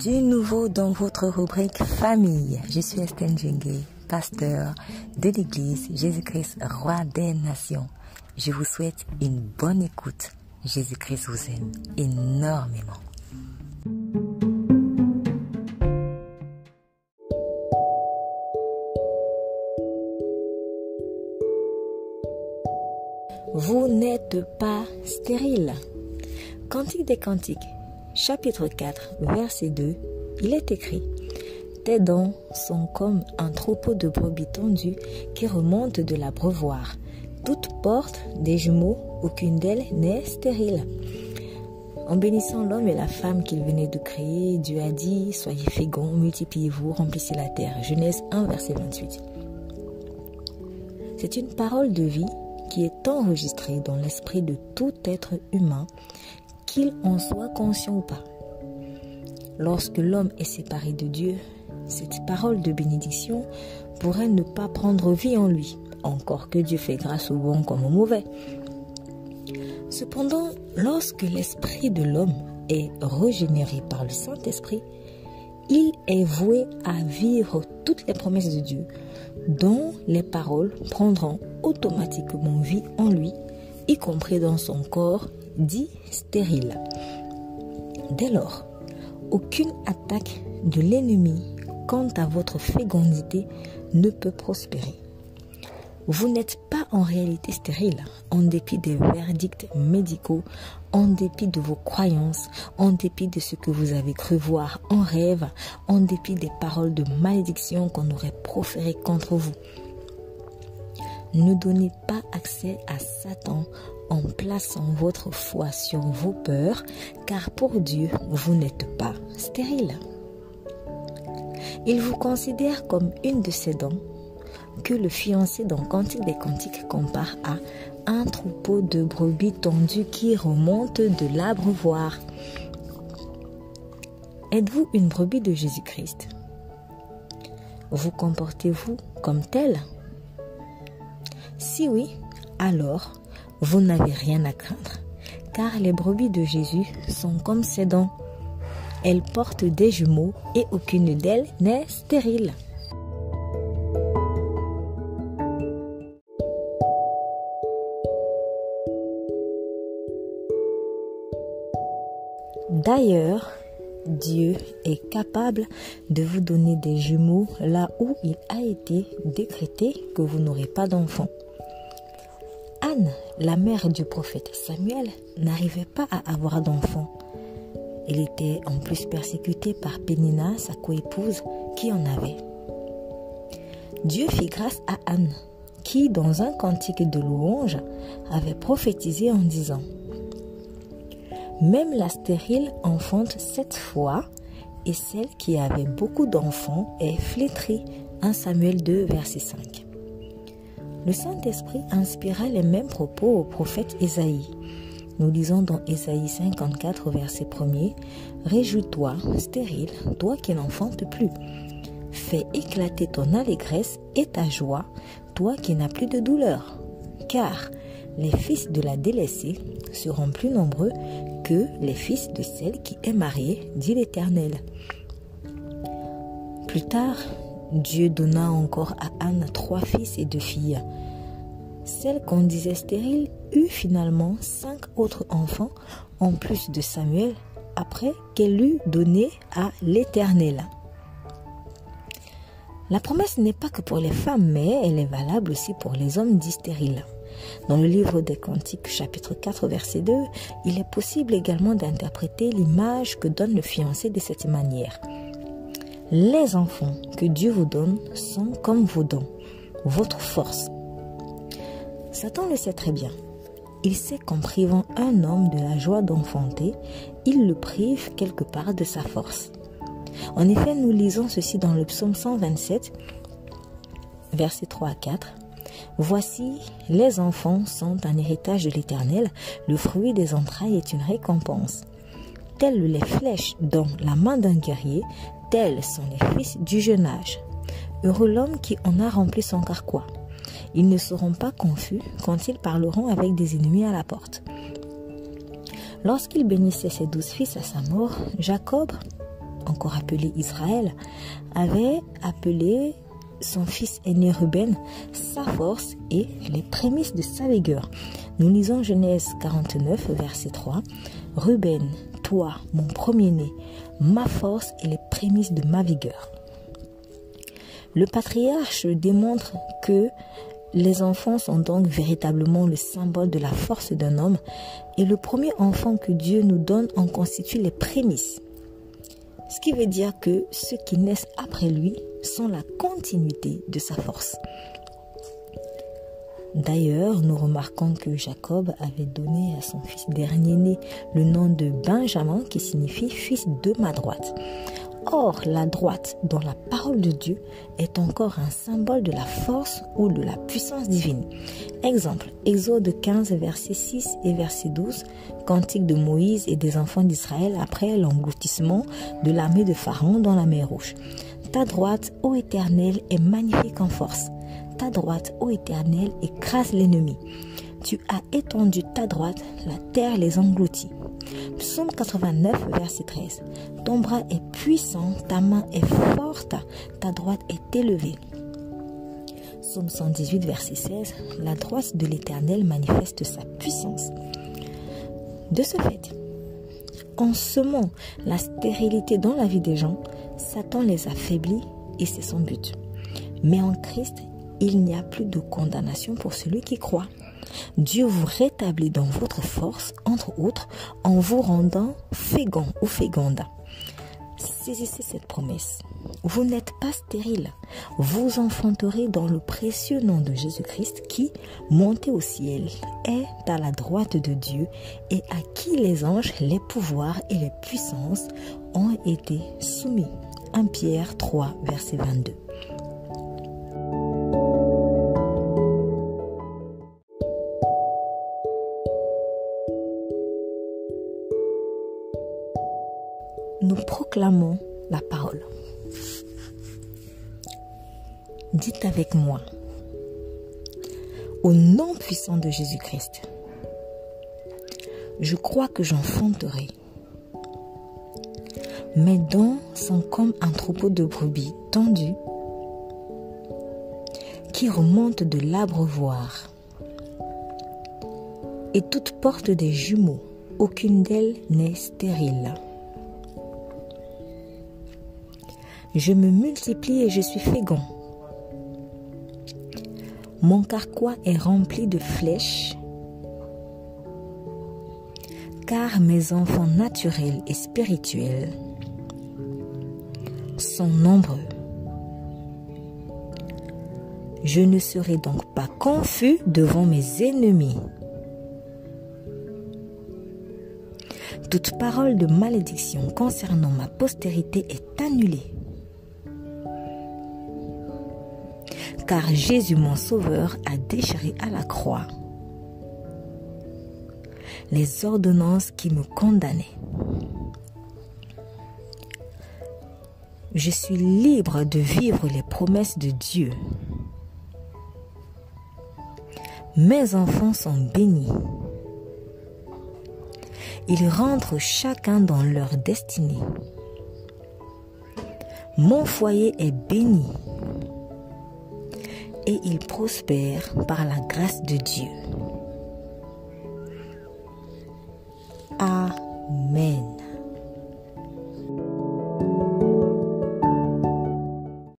Du nouveau dans votre rubrique famille. Je suis Estelle Djengue, pasteur de l'église Jésus-Christ, roi des nations. Je vous souhaite une bonne écoute. Jésus-Christ vous aime énormément. Vous n'êtes pas stérile. Cantique des Cantiques, chapitre 4, verset 2, il est écrit: tes dents sont comme un troupeau de brebis tendues qui remontent de l'abreuvoir. Toutes portent des jumeaux, aucune d'elles n'est stérile. En bénissant l'homme et la femme qu'il venait de créer, Dieu a dit: soyez féconds, multipliez-vous, remplissez la terre. Genèse 1, verset 28. C'est une parole de vie qui est enregistrée dans l'esprit de tout être humain, qu'il en soit conscient ou pas. Lorsque l'homme est séparé de Dieu, cette parole de bénédiction pourrait ne pas prendre vie en lui, encore que Dieu fait grâce aux bons comme aux mauvais. Cependant, lorsque l'esprit de l'homme est régénéré par le Saint-Esprit, il est voué à vivre toutes les promesses de Dieu, dont les paroles prendront automatiquement vie en lui, y compris dans son corps dit stérile. Dès lors, aucune attaque de l'ennemi quant à votre fécondité ne peut prospérer. Vous n'êtes pas en réalité stérile, en dépit des verdicts médicaux, en dépit de vos croyances, en dépit de ce que vous avez cru voir en rêve, en dépit des paroles de malédiction qu'on aurait proférées contre vous. Ne donnez pas accès à Satan en plaçant votre foi sur vos peurs, car pour Dieu, vous n'êtes pas stérile. Il vous considère comme une de ses dents, que le fiancé dans Cantique des Cantiques compare à un troupeau de brebis tendues qui remonte de l'abreuvoir. Êtes-vous une brebis de Jésus-Christ? Vous comportez-vous comme tel? Si oui, alors vous n'avez rien à craindre, car les brebis de Jésus sont comme ses dents. Elles portent des jumeaux et aucune d'elles n'est stérile. D'ailleurs, Dieu est capable de vous donner des jumeaux là où il a été décrété que vous n'aurez pas d'enfants. Anne, la mère du prophète Samuel, n'arrivait pas à avoir d'enfants. Elle était en plus persécutée par Pénina, sa coépouse, qui en avait. Dieu fit grâce à Anne, qui, dans un cantique de louange, avait prophétisé en disant: même la stérile enfante 7 fois, et celle qui avait beaucoup d'enfants est flétrie. 1 Samuel 2, verset 5. Le Saint-Esprit inspira les mêmes propos au prophète Ésaïe. Nous lisons dans Ésaïe 54, verset 1er: réjouis-toi, stérile, toi qui n'enfantes plus. Fais éclater ton allégresse et ta joie, toi qui n'as plus de douleur. Car les fils de la délaissée seront plus nombreux que les fils de celle qui est mariée, dit l'Éternel. Plus tard, Dieu donna encore à Anne 3 fils et 2 filles. Celle qu'on disait stérile eut finalement 5 autres enfants en plus de Samuel, après qu'elle eut donné à l'Éternel. La promesse n'est pas que pour les femmes, mais elle est valable aussi pour les hommes dits stériles. Dans le livre des Cantiques, chapitre 4, verset 2, il est possible également d'interpréter l'image que donne le fiancé de cette manière. Les enfants que Dieu vous donne sont comme vos dons, votre force. Satan le sait très bien. Il sait qu'en privant un homme de la joie d'enfanter, il le prive quelque part de sa force. En effet, nous lisons ceci dans le psaume 127, versets 3 à 4. Voici, les enfants sont un héritage de l'Éternel, le fruit des entrailles est une récompense. Telles les flèches dans la main d'un guerrier, tels sont les fils du jeune âge. Heureux l'homme qui en a rempli son carquois. Ils ne seront pas confus quand ils parleront avec des ennemis à la porte. Lorsqu'il bénissait ses 12 fils à sa mort, Jacob encore appelé Israël, avait appelé son fils aîné Ruben sa force et les prémices de sa vigueur. Nous lisons Genèse 49, verset 3. Ruben, toi, mon premier-né, ma force et les prémices de ma vigueur. Le patriarche démontre que les enfants sont donc véritablement le symbole de la force d'un homme et le premier enfant que Dieu nous donne en constitue les prémices. Ce qui veut dire que ceux qui naissent après lui sont la continuité de sa force. D'ailleurs, nous remarquons que Jacob avait donné à son fils dernier-né le nom de Benjamin qui signifie fils de ma droite. Or, la droite dans la parole de Dieu est encore un symbole de la force ou de la puissance divine. Exemple, Exode 15, verset 6 et verset 12, cantique de Moïse et des enfants d'Israël après l'engloutissement de l'armée de Pharaon dans la mer Rouge. Ta droite, ô Éternel, est magnifique en force. Ta droite, ô Éternel, écrase l'ennemi. Tu as étendu ta droite, la terre les engloutit. Psaume 89, verset 13. Ton bras est puissant, ta main est forte, ta droite est élevée. Psaume 118, verset 16. La droite de l'Éternel manifeste sa puissance. De ce fait, en semant la stérilité dans la vie des gens, Satan les affaiblit et c'est son but. Mais en Christ, il n'y a plus de condamnation pour celui qui croit. Dieu vous rétablit dans votre force, entre autres, en vous rendant fécond ou féconda. Saisissez cette promesse. Vous n'êtes pas stérile. Vous enfanterez dans le précieux nom de Jésus-Christ qui, monté au ciel, est à la droite de Dieu et à qui les anges, les pouvoirs et les puissances ont été soumis. 1 Pierre 3, verset 22. Nous proclamons la parole. Dites avec moi, au nom puissant de Jésus-Christ, je crois que j'enfanterai. Mes dents sont comme un troupeau de brebis tendues qui remontent de l'abreuvoir. Et toutes portent des jumeaux, aucune d'elles n'est stérile. Je me multiplie et je suis fécond. Mon carquois est rempli de flèches, car mes enfants naturels et spirituels sont nombreux. Je ne serai donc pas confus devant mes ennemis. Toute parole de malédiction concernant ma postérité est annulée. Car Jésus, mon Sauveur, a déchiré à la croix les ordonnances qui me condamnaient. Je suis libre de vivre les promesses de Dieu. Mes enfants sont bénis. Ils rentrent chacun dans leur destinée. Mon foyer est béni. Et il prospère par la grâce de Dieu. Amen.